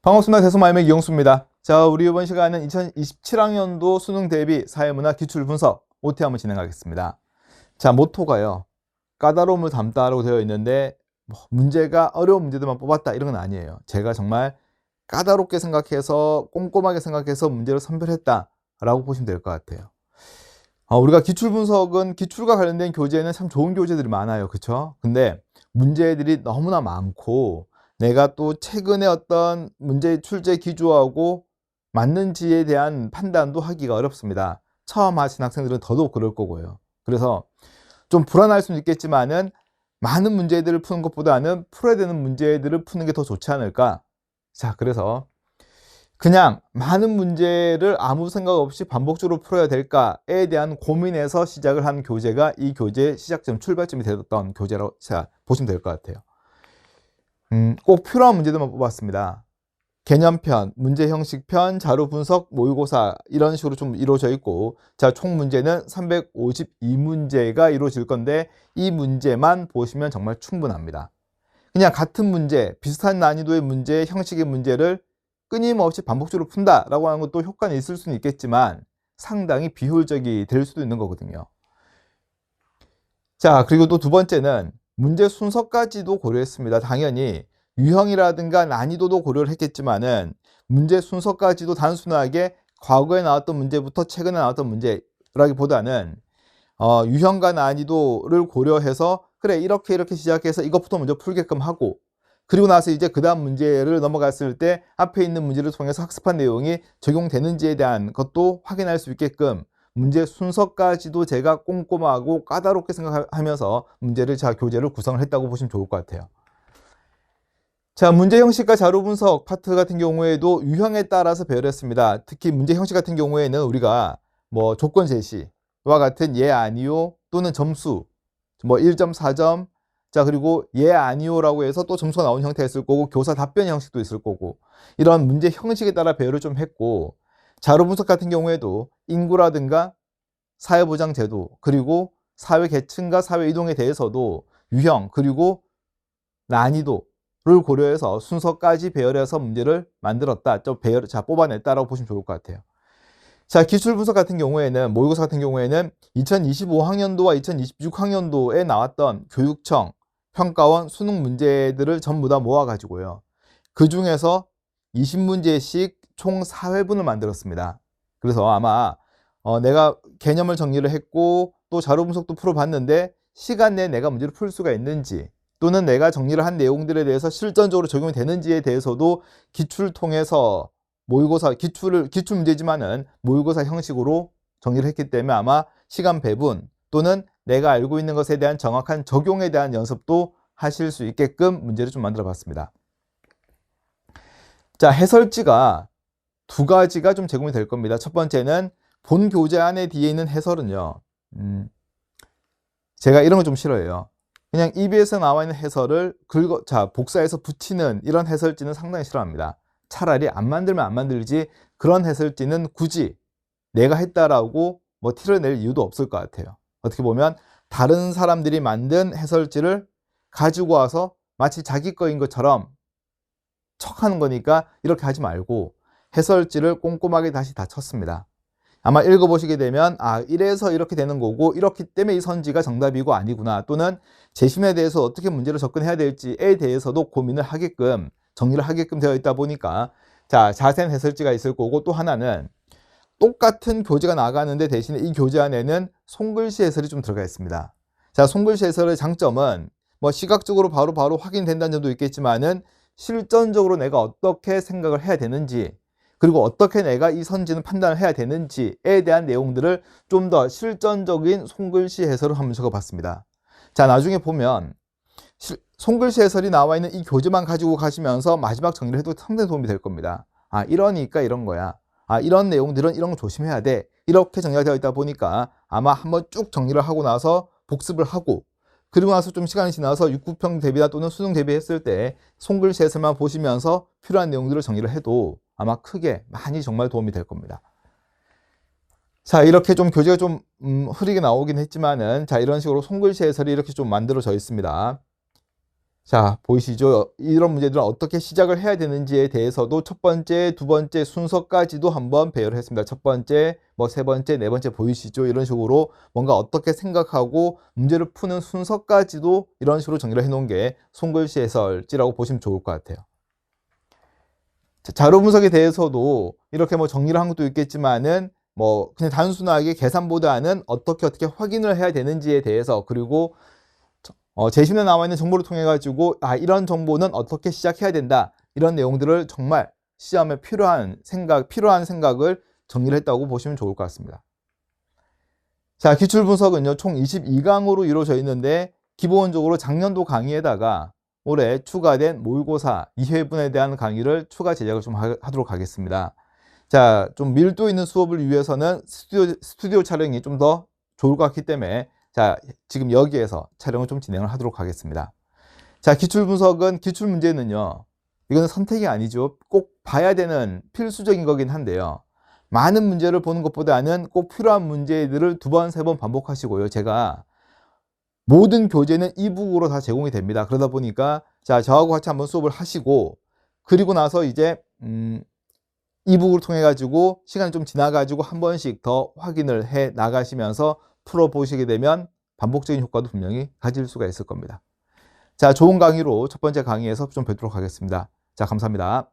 반갑습니다. 대소마이맥 이용수입니다. 자, 우리 이번 시간은 2027학년도 수능 대비 사회문화 기출 분석 OT 한번 진행하겠습니다. 자, 모토가요, 까다로움을 담다라고 되어 있는데 문제가 어려운 문제들만 뽑았다 이런 건 아니에요. 제가 정말 까다롭게 생각해서 꼼꼼하게 생각해서 문제를 선별했다 라고 보시면 될 것 같아요. 우리가 기출 분석은 기출과 관련된 교재에는 참 좋은 교재들이 많아요. 그쵸? 근데 문제들이 너무나 많고 내가 또 최근에 어떤 문제 출제 기조하고 맞는지에 대한 판단도 하기가 어렵습니다. 처음 하신 학생들은 더더욱 그럴 거고요. 그래서 좀 불안할 수는 있겠지만은 많은 문제들을 푸는 것보다는 풀어야 되는 문제들을 푸는 게 더 좋지 않을까. 자, 그래서 그냥 많은 문제를 아무 생각 없이 반복적으로 풀어야 될까에 대한 고민에서 시작을 한 교재가 이 교재의 시작점, 출발점이 되었던 교재라고 보시면 될 것 같아요. 꼭 필요한 문제들만 뽑았습니다. 개념편, 문제 형식편, 자료 분석, 모의고사 이런 식으로 좀 이루어져 있고, 자, 총 문제는 352문제가 이루어질 건데 이 문제만 보시면 정말 충분합니다. 그냥 같은 문제, 비슷한 난이도의 문제, 형식의 문제를 끊임없이 반복적으로 푼다라고 하는 것도 효과는 있을 수는 있겠지만 상당히 비효율적이 될 수도 있는 거거든요. 자, 그리고 또 두 번째는 문제 순서까지도 고려했습니다. 당연히 유형이라든가 난이도도 고려를 했겠지만은 문제 순서까지도 단순하게 과거에 나왔던 문제부터 최근에 나왔던 문제라기보다는 유형과 난이도를 고려해서 그래 이렇게 시작해서 이것부터 먼저 풀게끔 하고, 그리고 나서 이제 그 다음 문제를 넘어갔을 때 앞에 있는 문제를 통해서 학습한 내용이 적용되는지에 대한 것도 확인할 수 있게끔 문제 순서까지도 제가 꼼꼼하고 까다롭게 생각하면서 교재를 구성을 했다고 보시면 좋을 것 같아요. 자, 문제 형식과 자료 분석 파트 같은 경우에도 유형에 따라서 배열했습니다. 특히 문제 형식 같은 경우에는 우리가 뭐 조건 제시와 같은 예, 아니요 또는 점수, 뭐 1.4점, 자, 그리고 예, 아니요라고 해서 또 점수가 나오는 형태가 있을 거고 교사 답변 형식도 있을 거고, 이런 문제 형식에 따라 배열을 좀 했고, 자료 분석 같은 경우에도 인구라든가 사회보장제도 그리고 사회 계층과 사회 이동에 대해서도 유형 그리고 난이도를 고려해서 순서까지 배열해서 문제를 만들었다, 뽑아냈다라고 보시면 좋을 것 같아요. 자, 기출 분석 같은 경우에는, 모의고사 같은 경우에는 2025학년도와 2026학년도에 나왔던 교육청 평가원 수능 문제들을 전부 다 모아가지고요, 그 중에서 20문제씩 총 4회분을 만들었습니다. 그래서 아마 내가 개념을 정리를 했고 또 자료 분석도 풀어봤는데 시간 내에 내가 문제를 풀 수가 있는지, 또는 내가 정리를 한 내용들에 대해서 실전적으로 적용이 되는지에 대해서도 기출을 통해서 기출 문제지만은 모의고사 형식으로 정리를 했기 때문에 아마 시간 배분 또는 내가 알고 있는 것에 대한 정확한 적용에 대한 연습도 하실 수 있게끔 문제를 좀 만들어 봤습니다. 자, 해설지가 두 가지가 좀 제공이 될 겁니다. 첫 번째는 본 교재 안에 뒤에 있는 해설은요, 제가 이런 거 좀 싫어해요. 그냥 EBS에 나와 있는 해설을 복사해서 붙이는 이런 해설지는 상당히 싫어합니다. 차라리 안 만들면 안 만들지 그런 해설지는 굳이 내가 했다라고 뭐 티를 낼 이유도 없을 것 같아요. 어떻게 보면 다른 사람들이 만든 해설지를 가지고 와서 마치 자기 거인 것처럼 척하는 거니까 이렇게 하지 말고 해설지를 꼼꼼하게 다시 다 쳤습니다. 아마 읽어보시게 되면 이래서 이렇게 되는 거고 이렇기 때문에 이 선지가 정답이고 아니구나, 또는 재심에 대해서 어떻게 문제를 접근해야 될지에 대해서도 고민을 하게끔 정리를 하게끔 되어 있다 보니까 자세한 해설지가 있을 거고, 또 하나는 똑같은 교재가 나가는데 대신에 이 교재 안에는 손글씨 해설이 좀 들어가 있습니다. 자, 손글씨 해설의 장점은 뭐 시각적으로 바로 확인된다는 점도 있겠지만은 실전적으로 내가 어떻게 생각을 해야 되는지, 그리고 어떻게 내가 이 선지는 판단을 해야 되는지에 대한 내용들을 좀 더 실전적인 손글씨 해설을 한번 적어봤습니다. 자, 나중에 보면 손글씨 해설이 나와 있는 이 교재만 가지고 가시면서 마지막 정리를 해도 상당히 도움이 될 겁니다. 이러니까 이런 거야. 이런 내용들은 이런 거 조심해야 돼. 이렇게 정리가 되어 있다 보니까 아마 한번 쭉 정리를 하고 나서 복습을 하고, 그리고 나서 좀 시간이 지나서 6, 9평 대비나 또는 수능 대비했을 때 손글씨 해설만 보시면서 필요한 내용들을 정리를 해도 아마 크게 많이 정말 도움이 될 겁니다. 자, 이렇게 좀 교재가 좀 흐리게 나오긴 했지만은, 자, 이런 식으로 손글씨 해설이 이렇게 좀 만들어져 있습니다. 자, 보이시죠? 이런 문제들은 어떻게 시작을 해야 되는지에 대해서도 첫 번째, 두 번째 순서까지도 한번 배열을 했습니다. 첫 번째, 뭐 세 번째, 네 번째 보이시죠? 이런 식으로 뭔가 어떻게 생각하고 문제를 푸는 순서까지도 이런 식으로 정리를 해놓은 게 손글씨 해설지라고 보시면 좋을 것 같아요. 자, 자료 분석에 대해서도 이렇게 뭐 정리를 한 것도 있겠지만은 뭐 그냥 단순하게 계산보다는 어떻게 확인을 해야 되는지에 대해서, 그리고 제시문에 나와 있는 정보를 통해 가지고 이런 정보는 어떻게 시작해야 된다, 이런 내용들을 정말 시험에 필요한 생각을 정리를 했다고 보시면 좋을 것 같습니다. 자, 기출 분석은요 총 22강으로 이루어져 있는데, 기본적으로 작년도 강의에다가 올해 추가된 모의고사 2회분에 대한 강의를 추가 제작을 좀 하도록 하겠습니다. 자, 좀 밀도 있는 수업을 위해서는 스튜디오 촬영이 좀 더 좋을 것 같기 때문에, 자, 지금 여기에서 촬영을 좀 진행을 하도록 하겠습니다. 자, 기출 분석은, 기출 문제는요, 이거는 선택이 아니죠. 꼭 봐야 되는 필수적인 거긴 한데요. 많은 문제를 보는 것보다는 꼭 필요한 문제들을 두 번, 세 번 반복하시고요. 제가 모든 교재는 이북으로 다 제공이 됩니다. 그러다 보니까, 자, 저하고 같이 한번 수업을 하시고, 그리고 나서 이제, 이북을 통해 가지고 시간이 좀 지나 가지고 한 번씩 더 확인을 해 나가시면서 풀어 보시게 되면 반복적인 효과도 분명히 가질 수가 있을 겁니다. 자, 좋은 강의로 첫 번째 강의에서 좀 뵙도록 하겠습니다. 자, 감사합니다.